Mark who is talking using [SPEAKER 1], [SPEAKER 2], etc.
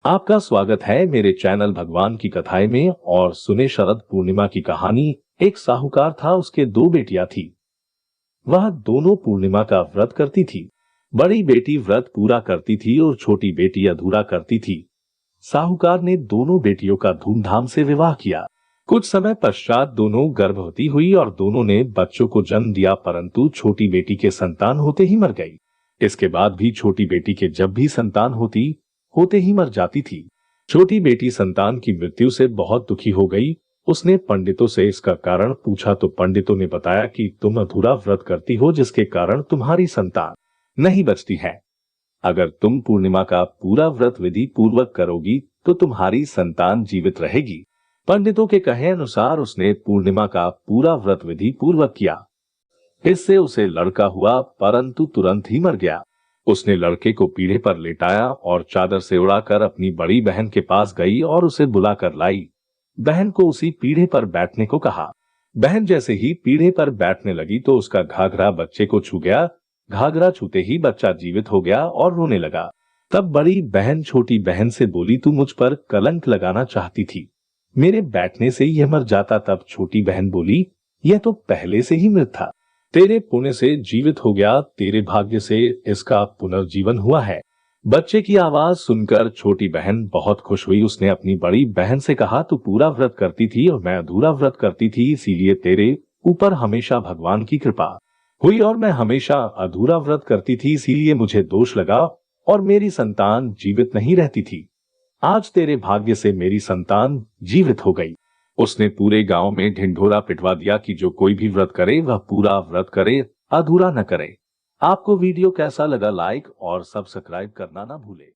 [SPEAKER 1] आपका स्वागत है मेरे चैनल भगवान की कथाएं में। और सुने शरद पूर्णिमा की कहानी। एक साहूकार था, उसके दो बेटियां थी। वह दोनों पूर्णिमा का व्रत करती थी। बड़ी बेटी व्रत पूरा करती थी और छोटी बेटी अधूरा करती थी। साहूकार ने दोनों बेटियों का धूमधाम से विवाह किया। कुछ समय पश्चात दोनों गर्भवती हुई और दोनों ने बच्चों को जन्म दिया, परंतु छोटी बेटी के संतान होते ही मर गई। इसके बाद भी छोटी बेटी के जब भी संतान होते ही मर जाती थी। छोटी बेटी संतान की मृत्यु से बहुत दुखी हो गई। उसने पंडितों से इसका कारण पूछा तो पंडितों ने बताया कि तुम अधूरा व्रत करती हो, जिसके कारण तुम्हारी संतान नहीं बचती है। अगर तुम पूर्णिमा का पूरा व्रत विधि पूर्वक करोगी तो तुम्हारी संतान जीवित रहेगी। पंडितों के कहे अनुसार उसने पूर्णिमा का पूरा व्रत विधि पूर्वक किया। इससे उसे लड़का हुआ, परंतु तुरंत ही मर गया। उसने लड़के को पीढ़े पर लेटाया और चादर से उड़ाकर अपनी बड़ी बहन के पास गई और उसे बुलाकर लाई। बहन को उसी पीढ़े पर बैठने को कहा। बहन जैसे ही पीढ़े पर बैठने लगी तो उसका घाघरा बच्चे को छू गया। घाघरा छूते ही बच्चा जीवित हो गया और रोने लगा। तब बड़ी बहन छोटी बहन से बोली, तू मुझ पर कलंक लगाना चाहती थी, मेरे बैठने से ही यह मर जाता। तब छोटी बहन बोली, यह तो पहले से ही मृत था, तेरे पुण्य से जीवित हो गया, तेरे भाग्य से इसका पुनर्जीवन हुआ है। बच्चे की आवाज सुनकर छोटी बहन बहुत खुश हुई। उसने अपनी बड़ी बहन से कहा, तू पूरा व्रत करती थी और मैं अधूरा व्रत करती थी, इसीलिए तेरे ऊपर हमेशा भगवान की कृपा हुई, और मैं हमेशा अधूरा व्रत करती थी, इसीलिए मुझे दोष लगा और मेरी संतान जीवित नहीं रहती थी। आज तेरे भाग्य से मेरी संतान जीवित हो गई। उसने पूरे गांव में ढिंढोरा पिटवा दिया कि जो कोई भी व्रत करे वह पूरा व्रत करे, अधूरा न करे। आपको वीडियो कैसा लगा, लाइक और सब्सक्राइब करना ना भूले।